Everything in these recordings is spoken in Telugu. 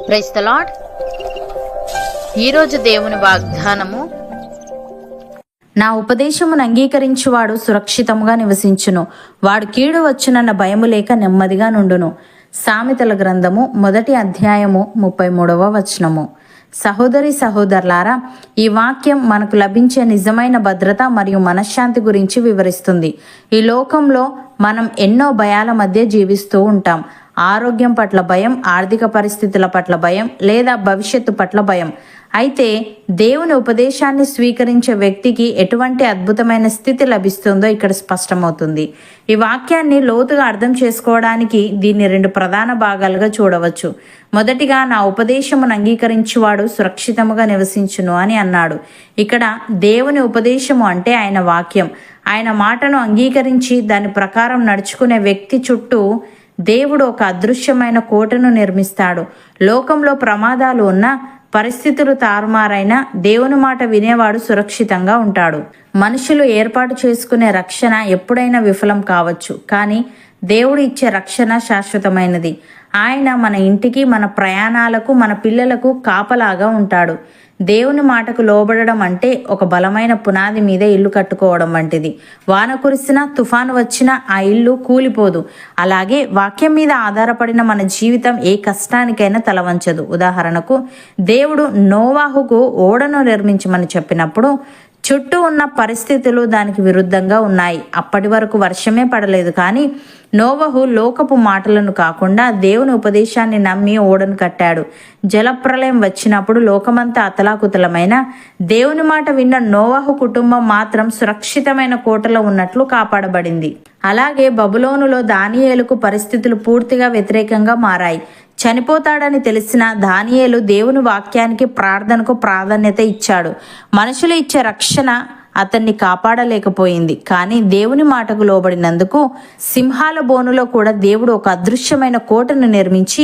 Praise the lord. ఈరోజు దేవుని వాగ్దానము, నా ఉపదేశమును అంగీకరించువాడు సురక్షితముగా నివసించును, వాడు కీడు వచ్చునన్న భయము లేక నెమ్మదిగా నుండును. సామెతల గ్రంథము 1వ అధ్యాయము 33వ వచనము. సహోదరి సహోదరులారా, ఈ వాక్యం మనకు లభించే నిజమైన భద్రత మరియు మనశ్శాంతి గురించి వివరిస్తుంది. ఈ లోకంలో మనం ఎన్నో భయాల మధ్య జీవిస్తూ ఉంటాం. ఆరోగ్యం పట్ల భయం, ఆర్థిక పరిస్థితుల పట్ల భయం, లేదా భవిష్యత్తు పట్ల భయం. అయితే దేవుని ఉపదేశాన్ని స్వీకరించే వ్యక్తికి ఎటువంటి అద్భుతమైన స్థితి లభిస్తుందో ఇక్కడ స్పష్టమవుతుంది. ఈ వాక్యాన్ని లోతుగా అర్థం చేసుకోవడానికి దీన్ని 2 ప్రధాన భాగాలుగా చూడవచ్చు. మొదటిగా, నా ఉపదేశమును అంగీకరించువాడు సురక్షితముగా నివసించును అని అన్నాడు. ఇక్కడ దేవుని ఉపదేశము అంటే ఆయన వాక్యం. ఆయన మాటను అంగీకరించి దాని ప్రకారం నడుచుకునే వ్యక్తి చుట్టూ దేవుడు ఒక అదృశ్యమైన కోటను నిర్మిస్తాడు. లోకంలో ప్రమాదాలు ఉన్నా, పరిస్థితులు తారుమారైనా దేవుని మాట వినేవాడు సురక్షితంగా ఉంటాడు. మనుషులు ఏర్పాటు చేసుకునే రక్షణ ఎప్పుడైనా విఫలం కావచ్చు, కానీ దేవుడు ఇచ్చే రక్షణ శాశ్వతమైనది. ఆయన మన ఇంటికి, మన ప్రయాణాలకు, మన పిల్లలకు కాపలాగా ఉంటాడు. దేవుని మాటకు లోబడడం అంటే ఒక బలమైన పునాది మీద ఇల్లు కట్టుకోవడం వంటిది. వాన కురిసినా, తుఫాను వచ్చినా ఆ ఇల్లు కూలిపోదు. అలాగే వాక్యం మీద ఆధారపడిన మన జీవితం ఏ కష్టానికైనా తలవంచదు. ఉదాహరణకు, దేవుడు నోవాహుకు ఓడను నిర్మించమని చెప్పినప్పుడు చుట్టూ ఉన్న పరిస్థితులు దానికి విరుద్ధంగా ఉన్నాయి. అప్పటి వరకు వర్షమే పడలేదు, కానీ నోవహు లోకపు మాటలను కాకుండా దేవుని ఉపదేశాన్ని నమ్మి ఓడను కట్టాడు. జలప్రలయం వచ్చినప్పుడు లోకమంతా అతలాకుతలమైన దేవుని మాట విన్న నోవహు కుటుంబం మాత్రం సురక్షితమైన కోటలో ఉన్నట్లు కాపాడబడింది. అలాగే బబులోనులో దానియేలుకు పరిస్థితులు పూర్తిగా వ్యతిరేకంగా మారాయి. చనిపోతాడని తెలిసిన దానియేలు దేవుని వాక్యానికి, ప్రార్థనకు ప్రాధాన్యత ఇచ్చాడు. మనుషులు ఇచ్చే రక్షణ అతన్ని కాపాడలేకపోయింది, కానీ దేవుని మాటకు లోబడినందుకు సింహాల బోనులో కూడా దేవుడు ఒక అదృశ్యమైన కోటను నిర్మించి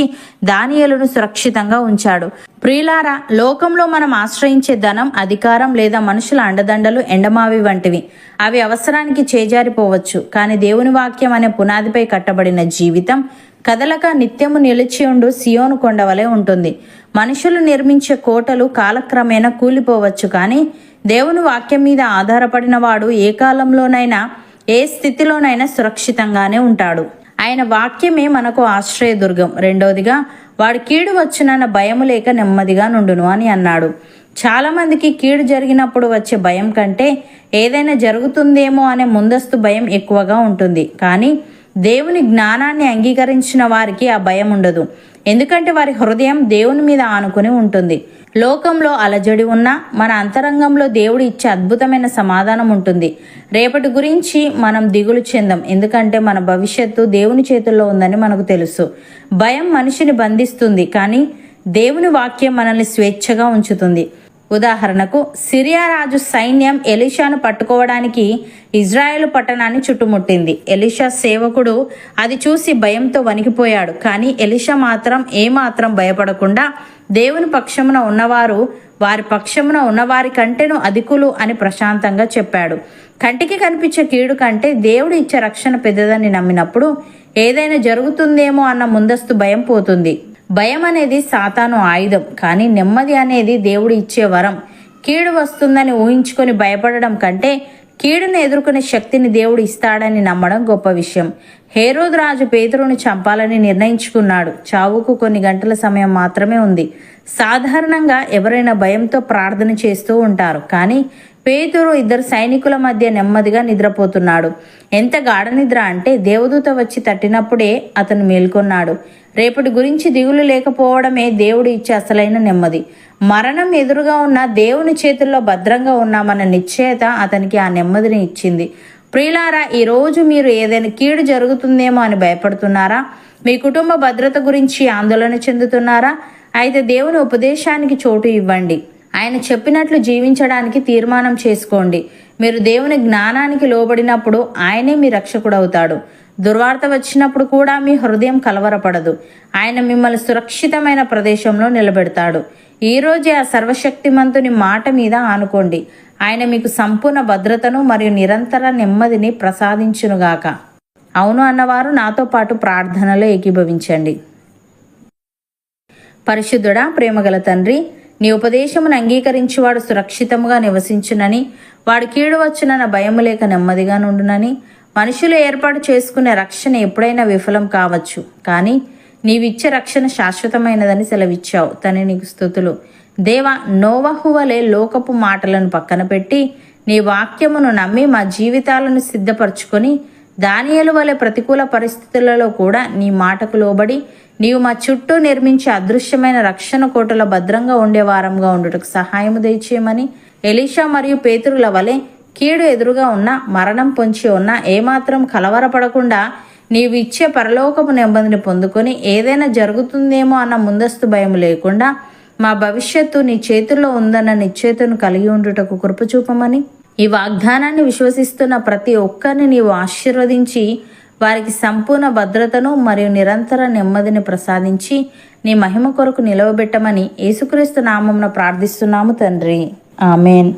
దానియేలును సురక్షితంగా ఉంచాడు. ప్రియులారా, లోకంలో మనం ఆశ్రయించే ధనం, అధికారం లేదా మనుషుల అండదండలు ఎండమావి వంటివి. అవి అవసరానికి చేజారిపోవచ్చు, కానీ దేవుని వాక్యం అనే పునాదిపై కట్టబడిన జీవితం కదలక నిత్యము నిలిచి ఉండు సియోను కొండవలే ఉంటుంది. మనుషులు నిర్మించే కోటలు కాలక్రమేణా కూలిపోవచ్చు, కానీ దేవుని వాక్యం మీద ఆధారపడిన వాడు ఏ కాలంలోనైనా, ఏ స్థితిలోనైనా సురక్షితంగానే ఉంటాడు. ఆయన వాక్యమే మనకు ఆశ్రయదుర్గం. రెండవదిగా, వాడు కీడు వచ్చునన్న భయము లేక నెమ్మదిగా నుండును అని అన్నాడు. చాలా మందికి కీడు జరిగినప్పుడు వచ్చే భయం కంటే ఏదైనా జరుగుతుందేమో అనే ముందస్తు భయం ఎక్కువగా ఉంటుంది. కానీ దేవుని జ్ఞానాన్ని అంగీకరించిన వారికి ఆ భయం ఉండదు, ఎందుకంటే వారి హృదయం దేవుని మీద ఆనుకుని ఉంటుంది. లోకంలో అలజడి ఉన్నా మన అంతరంగంలో దేవుడు ఇచ్చే అద్భుతమైన సమాధానం ఉంటుంది. రేపటి గురించి మనం దిగులు చెందాం, ఎందుకంటే మన భవిష్యత్తు దేవుని చేతుల్లో ఉందని మనకు తెలుసు. భయం మనిషిని బంధిస్తుంది, కానీ దేవుని వాక్యం మనల్ని స్వేచ్ఛగా ఉంచుతుంది. ఉదాహరణకు, సిరియా రాజు సైన్యం ఎలీషాను పట్టుకోవడానికి ఇజ్రాయేలు పట్టణాన్ని చుట్టుముట్టింది. ఎలీషా సేవకుడు అది చూసి భయంతో వణికిపోయాడు, కానీ ఎలీషా మాత్రం ఏమాత్రం భయపడకుండా దేవుని పక్షమున ఉన్నవారు వారి పక్షమున ఉన్నవారి కంటేను అధికులు అని ప్రశాంతంగా చెప్పాడు. కంటికి కనిపించే కీడు కంటే దేవుడు ఇచ్చే రక్షణ పెద్దదని నమ్మినప్పుడు ఏదైనా జరుగుతుందేమో అన్న ముందస్తు భయం పోతుంది. భయం అనేది సాతాను ఆయుధం, కానీ నెమ్మది అనేది దేవుడు ఇచ్చే వరం. కీడు వస్తుందని ఊహించుకొని భయపడడం కంటే కీడును ఎదుర్కొనే శక్తిని దేవుడు ఇస్తాడని నమ్మడం గొప్ప విషయం. హేరోదు రాజు పేతురుని చంపాలని నిర్ణయించుకున్నాడు. చావుకు కొన్ని గంటల సమయం మాత్రమే ఉంది. సాధారణంగా ఎవరైనా భయంతో ప్రార్థన చేస్తూ ఉంటారు, కానీ పేతురు 2 సైనికుల మధ్య నెమ్మదిగా నిద్రపోతున్నాడు. ఎంత గాఢ నిద్ర అంటే దేవదూత వచ్చి తట్టినప్పుడే అతను మేల్కొన్నాడు. రేపటి గురించి దిగులు లేకపోవడమే దేవుడు ఇచ్చే అసలైన నెమ్మది. మరణం ఎదురుగా ఉన్న దేవుని చేతుల్లో భద్రంగా ఉన్నామన్న నిశ్చయత అతనికి ఆ నెమ్మదిని ఇచ్చింది. ప్రియులారా, ఈరోజు మీరు ఏదైనా కీడు జరుగుతుందేమో అని భయపడుతున్నారా? మీ కుటుంబ భద్రత గురించి ఆందోళన చెందుతున్నారా? అయితే దేవుని ఉపదేశానికి చోటు ఇవ్వండి. ఆయన చెప్పినట్లు జీవించడానికి తీర్మానం చేసుకోండి. మీరు దేవుని జ్ఞానానికి లోబడినప్పుడు ఆయనే మీ రక్షకుడవుతాడు. దుర్వార్త వచ్చినప్పుడు కూడా మీ హృదయం కలవరపడదు. ఆయన మిమ్మల్ని సురక్షితమైన ప్రదేశంలో నిలబెడతాడు. ఈ రోజే ఆ సర్వశక్తిమంతుని మాట మీద ఆనుకోండి. ఆయన మీకు సంపూర్ణ భద్రతను మరియు నిరంతర నెమ్మదిని ప్రసాదించునుగాక. అవును అన్నవారు నాతో పాటు ప్రార్థనలో ఏకీభవించండి. పరిశుద్ధుడా, ప్రేమగల తండ్రి, నీ ఉపదేశమును అంగీకరించువాడు సురక్షితముగా నివసించునని, వాడు కీడు వచ్చునన్న భయము లేక నెమ్మదిగా నుండునని, మనుషులు ఏర్పాటు చేసుకునే రక్షణ ఎప్పుడైనా విఫలం కావచ్చు, కానీ నీవిచ్చే రక్షణ శాశ్వతమైనదని సెలవిచ్చావు. తండ్రి, నీకు స్తుతులు. దేవా, నోవహు వలె లోకపు మాటలను పక్కన పెట్టి నీ వాక్యమును నమ్మి మా జీవితాలను సిద్ధపరచుకొని, దానియేలు వలె ప్రతికూల పరిస్థితులలో కూడా నీ మాటకు లోబడి నీవు మా చుట్టూ నిర్మించే అదృశ్యమైన రక్షణ కోటలో భద్రంగా ఉండే వారంగా ఉండుటకు సహాయము దయచేయమని, ఎలీషా మరియు పేతురుల వలె కీడు ఎదురుగా ఉన్న, మరణం పొంచి ఉన్న ఏమాత్రం కలవరపడకుండా నీవు ఇచ్చే పరలోకపు నెమ్మదిని పొందుకొని ఏదైనా జరుగుతుందేమో అన్న ముందస్తు భయం లేకుండా మా భవిష్యత్తు నీ చేతుల్లో ఉందన్న నిశ్చయతను కలిగి ఉండుటకు కృప చూపమని, ఈ వాగ్దానాన్ని విశ్వసిస్తున్న ప్రతి ఒక్కరిని నీవు ఆశీర్వదించి వారికి సంపూర్ణ భద్రతను మరియు నిరంతర నెమ్మదిని ప్రసాదించి నీ మహిమ కొరకు నిలవబెట్టమని యేసుక్రీస్తు నామమున ప్రార్థిస్తున్నాము తండ్రి. ఆమెన్.